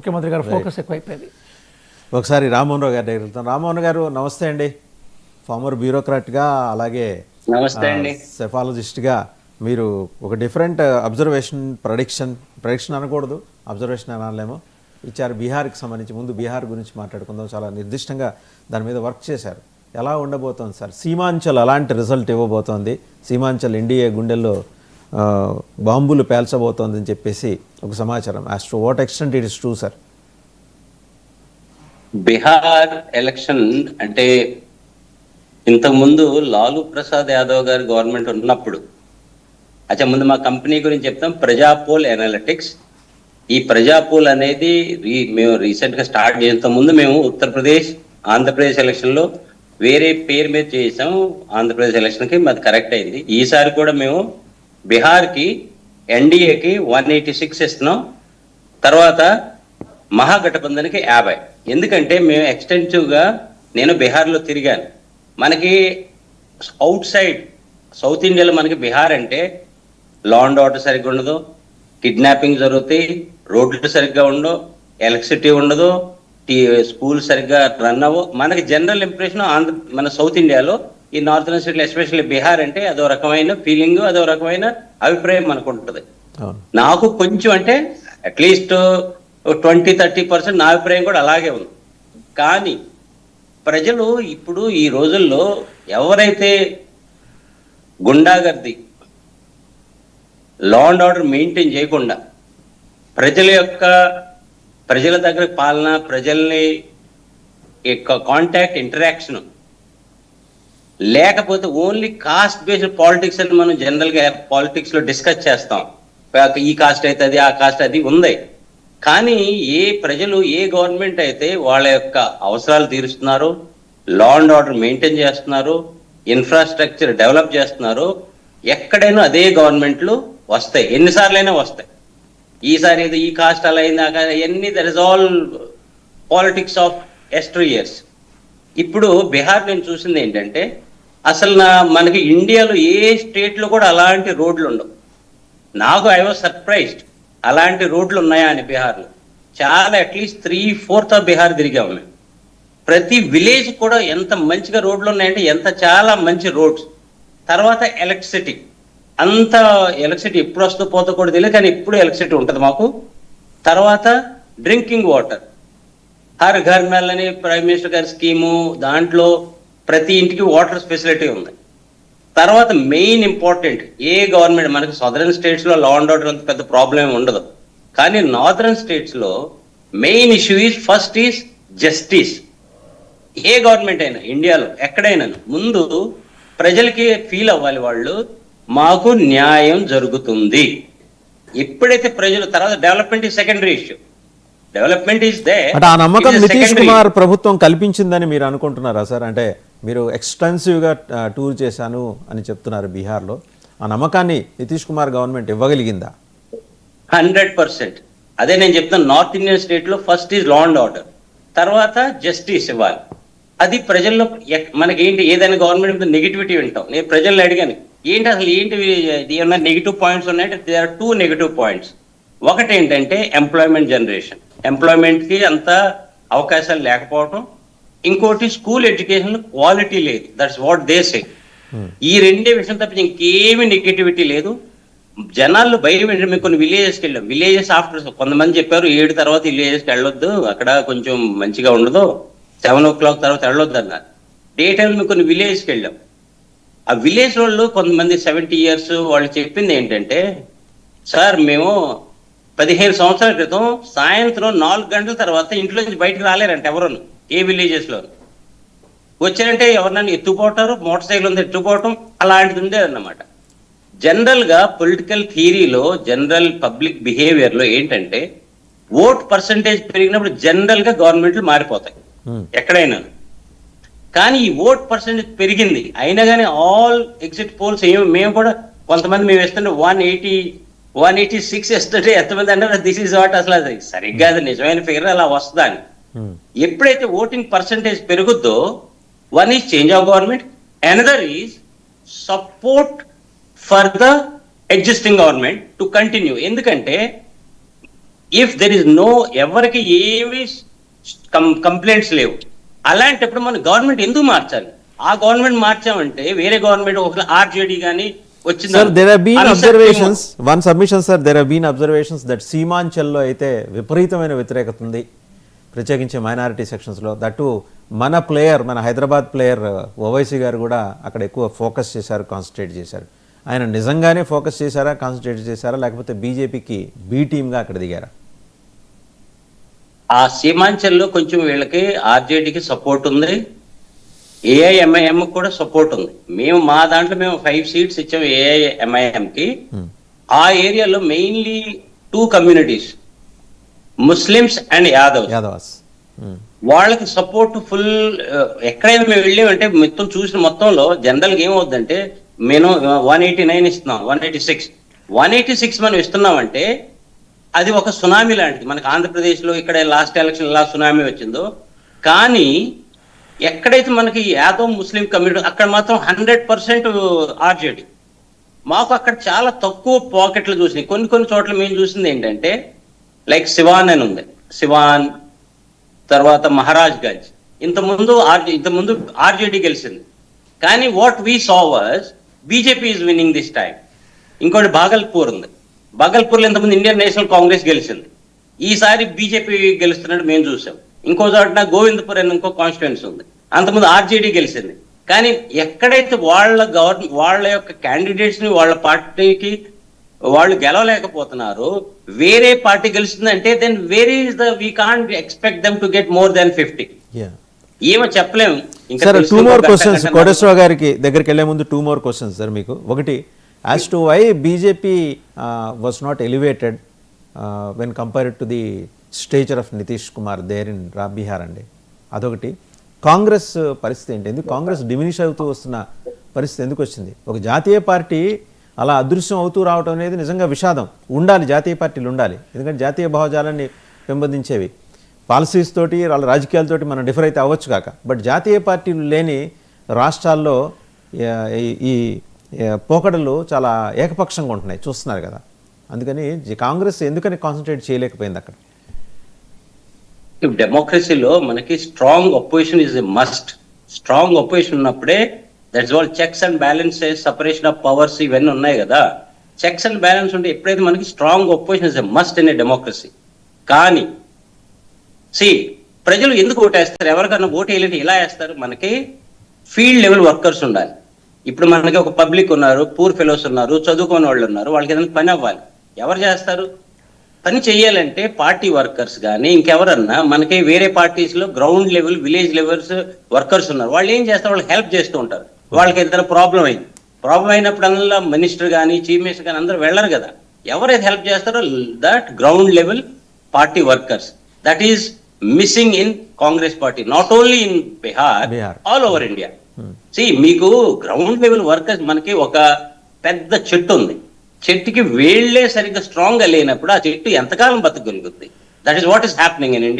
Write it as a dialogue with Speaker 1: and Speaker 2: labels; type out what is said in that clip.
Speaker 1: ముఖ్యమంత్రి గారు ఫోకస్ ఎక్కువైపోయింది.
Speaker 2: ఒకసారి రామ్మోహన్ రావు గారి దగ్గర వెళ్తాం. రామ్మోహన్ గారు నమస్తే అండి. ఫార్మర్ బ్యూరోక్రాట్గా అలాగే
Speaker 3: నమస్తే అండి,
Speaker 2: సెఫాలజిస్ట్గా మీరు ఒక డిఫరెంట్ అబ్జర్వేషన్ ప్రొడిక్షన్ అనకూడదు, అబ్జర్వేషన్ అనాలేమో ఇచ్చారు బీహార్కి సంబంధించి. ముందు బీహార్ గురించి మాట్లాడుకుందాం. చాలా నిర్దిష్టంగా దాని మీద వర్క్ చేశారు. ఎలా ఉండబోతోంది సార్? సీమాంచల్ అలాంటి రిజల్ట్ ఇవ్వబోతోంది. సీమాంచల్ ఎన్డీఏ గుండెల్లో బాంబులు పేల్చబోతోందని చెప్పేసి ఒక సమాచారం. As to what extent it is true sir?
Speaker 3: Bihar election అంటే ఇంతకుముందు లాలూ ప్రసాద్ యాదవ్ గారి గవర్నమెంట్ ఉన్నప్పుడు, ముందు మా కంపెనీ గురించి చెప్తాం. ప్రజాపోల్ అనలిటిక్స్. ఈ ప్రజాపోల్ అనేది మేము రీసెంట్గా స్టార్ట్ చేసేంత ముందు మేము ఉత్తరప్రదేశ్, ఆంధ్రప్రదేశ్ ఎలక్షన్లో వేరే పేరు మీద చేసాం. ఆంధ్రప్రదేశ్ ఎలక్షన్కి మాది కరెక్ట్ అయింది. ఈసారి కూడా మేము బీహార్కి ఎన్డీఏకి 186 ఇస్తున్నాం, తర్వాత మహాగఠబంధన్కి 50. ఎందుకంటే మేము ఎక్స్టెన్సివ్గా నేను బీహార్లో తిరిగాను. మనకి అవుట్ సైడ్ సౌత్ ఇండియాలో మనకి బీహార్ అంటే లా అండ్ ఆర్డర్ సరిగ్గా ఉండదు, కిడ్నాపింగ్ జరుగుతాయి, రోడ్లు సరిగ్గా ఉండవు, ఎలక్ట్రిసిటీ ఉండదు, స్కూల్ సరిగ్గా రన్ అవ్వవు. మనకి జనరల్ ఇంప్రెషన్ మన సౌత్ ఇండియాలో ఈ నార్థన్ స్టేట్లో ఎస్పెషల్లీ బీహార్ అంటే అదో రకమైన ఫీలింగ్, అదో రకమైన అభిప్రాయం మనకు ఉంటుంది. నాకు కొంచెం అంటే అట్లీస్ట్ 20-30% నా అభిప్రాయం కూడా అలాగే ఉంది. కానీ ప్రజలు ఇప్పుడు ఈ రోజుల్లో ఎవరైతే గుండాగర్ది, లా అండ్ ఆర్డర్ మెయింటైన్ చేయకుండా ప్రజల దగ్గర పాలన, ప్రజల్ని కాంటాక్ట్, ఇంటరాక్షన్ లేకపోతే ఓన్లీ కాస్ట్ బేస్డ్ పాలిటిక్స్ అని మనం జనరల్గా పాలిటిక్స్ లో డిస్కస్ చేస్తాం. ఈ కాస్ట్ అయితే అది, ఆ కాస్ట్ అది ఉంది. కానీ ప్రజలు ఏ గవర్నమెంట్ అయితే వాళ్ళ యొక్క అవసరాలు తీరుస్తున్నారు, లా అండ్ ఆర్డర్ మెయింటైన్ చేస్తున్నారు, ఇన్ఫ్రాస్ట్రక్చర్ డెవలప్ చేస్తున్నారు, ఎక్కడైనా అదే గవర్నమెంట్లు వస్తాయి, ఎన్నిసార్లైనా వస్తాయి. ఈసారి ఏదో ఈ కాస్ట్ అలా అయింది, అవన్నీ that is all politics of yesteryears. ఇప్పుడు బీహార్ నేను చూసింది ఏంటంటే అసలు మనకి ఇండియాలో ఏ స్టేట్లో కూడా అలాంటి రోడ్లు ఉండవు. నాకు ఐ వాజ్ సర్ప్రైజ్డ్ అలాంటి రోడ్లు ఉన్నాయా అని. బీహార్లో చాలా అట్లీస్ట్ 3/4 ఆఫ్ బీహార్ తిరిగాము మేము. ప్రతి విలేజ్ కూడా ఎంత మంచిగా రోడ్లు ఉన్నాయంటే చాలా మంచి రోడ్స్. తర్వాత ఎలక్ట్రిసిటీ, అంత ఎలక్ట్రిసిటీ ఎప్పుడు వస్తూ పోతే కూడా తెలియదు, కానీ ఇప్పుడు ఎలక్ట్రిసిటీ ఉంటుంది మాకు. తర్వాత drinking water, Har Ghar null అని ప్రైమ్ మినిస్టర్ గారి స్కీము, దాంట్లో ప్రతి ఇంటికి వాటర్ ఫెసిలిటీ ఉంది. తర్వాత మెయిన్ ఇంపార్టెంట్, ఏ గవర్నమెంట్ మనకి సదరన్ స్టేట్స్ లో లా అండ్ ఆర్డర్ అంత పెద్ద ప్రాబ్లం ఉండదు, కానీ నార్థరన్ స్టేట్స్ లో main issue first is justice. A government అయినా ఇండియాలో ఎక్కడైనా ముందు ప్రజలకి ఫీల్ అవ్వాలి, వాళ్ళు మాకు న్యాయం జరుగుతుంది. ఎప్పుడైతే ప్రజలు, తర్వాత development is secondary issue. Development is they.
Speaker 2: అంటే ఆ నమ్మకం నితీష్ కుమార్ ప్రభుత్వం కల్పించిందని మీరు అనుకుంటున్నారా సార్? అంటే మీరు ఎక్స్టెన్సివ్గా టూర్ చేశాను అని చెప్తున్నారు బీహార్లో. ఆ నమ్మకాన్ని నితీష్ కుమార్ గవర్నమెంట్ ఇవ్వగలిగిందా?
Speaker 3: 100%. అదే నేను చెప్తాను. నార్త్ ఇండియన్ స్టేట్ లో first is law and order, తర్వాత జస్టిస్ ఇవ్వాలి. అది ప్రజల్లో మనకి ఏంటి, ఏదైనా గవర్నమెంట్ మీద నెగిటివిటీ వింటాం. నేను ప్రజల్లో అడిగాను, ఏంటి అసలు ఏంటి ఏమన్నా నెగిటివ్ పాయింట్స్ ఉన్నాయంటే దేర్ ఆర్ 2 నెగిటివ్ పాయింట్స్. ఒకటి ఏంటంటే ఎంప్లాయ్మెంట్ జనరేషన్, ఎంప్లాయ్మెంట్ కి అంత అవకాశాలు లేకపోవటం. ఇంకోటి స్కూల్ ఎడ్యుకేషన్ క్వాలిటీ లేదు. That's what they say. ఈ రెండే విషయం తప్పించి ఇంకేమీ నెగిటివిటీ లేదు. జనాలు భయం. మేము కొన్ని విలేజెస్కి వెళ్ళాం. విలేజెస్ ఆఫ్టర్ కొంతమంది చెప్పారు 7 తర్వాత విలేజెస్కి వెళ్ళొద్దు, అక్కడ కొంచెం మంచిగా ఉండదు, 7 o'clock తర్వాత వెళ్ళొద్దు అన్నారు. డే టైం మేము కొన్ని విలేజ్కి వెళ్ళాం. ఆ విలేజ్ వాళ్ళు కొంతమంది 70 years వాళ్ళు చెప్పింది ఏంటంటే, సార్ మేము 15 సంవత్సరాల క్రితం సాయంత్రం 4 గంటల తర్వాత ఇంట్లో నుంచి బయటకు రాలేరంట ఎవరు, ఏ విలేజెస్లో. వచ్చారంటే ఎవరినైనా ఎత్తుపోతారు, మోటార్ సైకిల్ ఉంది ఎత్తుపోవటం, అలాంటిది ఉండేదన్నమాట. జనరల్గా పొలిటికల్ థియరీలో, జనరల్ పబ్లిక్ బిహేవియర్లో ఏంటంటే ఓట్ పర్సంటేజ్ పెరిగినప్పుడు జనరల్గా గవర్నమెంట్లు మారిపోతాయి ఎక్కడైనా. కానీ ఈ ఓట్ పర్సంటేజ్ పెరిగింది అయినా కానీ ఆల్ ఎగ్జిట్ పోల్స్ మేము కూడా కొంతమంది మేము వేస్తుంటే 186 వేస్తుంటే ఎంతమంది అంటే దిస్ ఈజ్ వాట్, అసలు అది సరిగ్గా అది నిజమైన ఫిగర్ అలా వస్తుందా అని. ఎప్పుడైతే ఓటింగ్ పర్సంటేజ్ పెరుగుద్దో, one is change of government, another is support for the existing government to continue. ఎందుకంటే ఇఫ్ దెర్ ఇస్ నో, ఎవరికి ఏమి కంప్లైంట్స్ లేవు, అలాంటప్పుడు మన గవర్నమెంట్ ఎందుకు మార్చాలి? ఆ గవర్నమెంట్ మార్చామంటే వేరే గవర్నమెంట్ ఒక ఆర్జేడీ కానీ వచ్చింది.
Speaker 2: Sir there have been observations, one submission sir, there have been observations that సీమాంచల్లో అయితే విపరీతమైన వ్యతిరేకత ఉంది, ప్రత్యేకించి మైనారిటీ సెక్షన్స్లో. దట్టు మన ప్లేయర్, మన హైదరాబాద్ ప్లేయర్ ఓవైసీ గారు కూడా అక్కడ ఎక్కువ ఫోకస్ చేశారు, కాన్సన్ట్రేట్ చేశారు. ఆయన నిజంగానే ఫోకస్ చేశారా, కాన్సన్ట్రేట్ చేశారా, లేకపోతే బీజేపీకి బీ టీమ్గా అక్కడ దిగారా?
Speaker 3: ఆ సీమాంచల్లో కొంచెం వీళ్ళకి ఆర్జేడీకి సపోర్ట్ ఉంది, ఏఐఎంఐఎం కూడా సపోర్ట్ ఉంది. మా దాంట్లో మేము 5 seats ఇచ్చాము ఏఐఎంఐఎంకి. ఆ ఏరియాలో mainly 2 communities, Muslims and Yadavs. వాళ్ళకి సపోర్ట్ ఫుల్. ఎక్కడైనా మేము వెళ్ళామంటే మొత్తం చూసిన మొత్తంలో జనరల్గా ఏమవుద్దంటే, మేము 189 ఇస్తున్నాం, 186 మనం ఇస్తున్నామంటే అది ఒక సునామీ లాంటిది. మనకి ఆంధ్రప్రదేశ్లో ఇక్కడ లాస్ట్ ఎలక్షన్ ఎలా సునామీ వచ్చిందో, కానీ ఎక్కడైతే మనకి యాదవ్ ముస్లిం కమ్యూనిటీ అక్కడ మాత్రం 100% ఆర్జేడీ. మాకు అక్కడ చాలా తక్కువ పాకెట్లు చూసినాయి. కొన్ని చోట్ల మేము చూసింది ఏంటంటే, లైక్ సివాన్ అని ఉంది, సివాన్ తర్వాత మహారాజ్ గంజ్, ఇంతకుముందు ఆర్జేడీ గెలిచింది. కానీ what we saw was BJP is winnowing this time. ఇంకోటి బాగల్పూర్ ఉంది, బాగల్పూర్లో ఇంతకుముందు ఇండియన్ నేషనల్ కాంగ్రెస్ గెలిచింది, ఈసారి బీజేపీ గెలుస్తున్నట్టు మేము చూసాం. ఇంకో చోట గోవిందపూర్ అని ఇంకో కాన్స్టిట్యుయెన్సీ ఉంది, అంతకుముందు ఆర్జేడీ గెలిచింది. కానీ ఎక్కడైతే వాళ్ళ యొక్క క్యాండిడేట్స్ ని వాళ్ళ పార్టీకి వాళ్ళు గెలవలేకపోతున్నారు, వేరే పార్టీ గెలుస్తుందంటే then where is we can't expect them to get more than 50. ఏమో చెప్పలేము.
Speaker 2: సార్ 2 more questions కోటేశ్వర గారికి దగ్గరికి వెళ్లే ముందు 2 more questions సార్ మీకు. ఒకటి, as to why BJP was not elevated when compared to the stature of Nitish Kumar there in Bihar అండి. అదొకటి. కాంగ్రెస్ పరిస్థితి ఏంటి? ఎందుకు కాంగ్రెస్ డిమినిష్ అవుతూ వస్తున్న పరిస్థితి ఎందుకు వచ్చింది? ఒక జాతీయ పార్టీ అలా అదృశ్యం అవుతూ రావడం అనేది నిజంగా విషాదం. ఉండాలి, జాతీయ పార్టీలు ఉండాలి, ఎందుకంటే జాతీయ భావజాలాన్ని పెంపొందించేవి. పాలసీస్ తోటి వాళ్ళ రాజకీయాలతోటి మనం డిఫర్ అయితే అవ్వచ్చు కాక, బట్ జాతీయ పార్టీలు లేని రాష్ట్రాల్లో ఈ పోకడలు చాలా ఏకపక్షంగా ఉంటున్నాయి, చూస్తున్నారు కదా. అందుకని కాంగ్రెస్ ఎందుకని కాన్సన్ట్రేట్ చేయలేకపోయింది అక్కడ?
Speaker 3: డెమోక్రసీలో మనకి strong opposition is a must. Strong opposition ఉన్నప్పుడే, that's all checks and balances, separation of powers, ఇవన్నీ ఉన్నాయి కదా. చెక్స్ అండ్ బ్యాలెన్స్ ఉంటే ఎప్పుడైతే మనకి strong opposition is a must in a democracy. కానీ ప్రజలు ఎందుకు ఓటేస్తారు? ఎవరికన్నా ఓటు వేయాలంటే ఇలా వేస్తారు, మనకి ఫీల్డ్ లెవెల్ వర్కర్స్ ఉండాలి. ఇప్పుడు మనకి ఒక పబ్లిక్ ఉన్నారు, పూర్ ఫెలోస్ ఉన్నారు, చదువుకునే వాళ్ళు ఉన్నారు, వాళ్ళకి ఏదైనా పని అవ్వాలి. ఎవరు చేస్తారు? పని చేయాలంటే పార్టీ వర్కర్స్ కానీ ఇంకెవరన్నా, మనకి వేరే పార్టీస్ లో ground level, village levels workers ఉన్నారు. వాళ్ళు ఏం చేస్తారు? వాళ్ళు హెల్ప్ చేస్తూ ఉంటారు. వాళ్ళకి ఏదైనా ప్రాబ్లం అయినప్పుడు అందులో మినిస్టర్ కానీ చీఫ్ మినిస్టర్ కానీ అందరూ వెళ్ళరు కదా. ఎవరైతే హెల్ప్ చేస్తారో that ground level party workers, that is missing in Congress party, not only in Bihar, all over India. మీకు గ్రౌండ్ లెవెల్ వర్కర్స్, మనకి ఒక పెద్ద చెట్టు ఉంది, చెట్టుకి వేళ్లే సరిగ్గా స్ట్రాంగ్ గా లేనప్పుడు ఆ చెట్టు ఎంతకాలం బతకగలుగుతుంది? That is what is happening in India.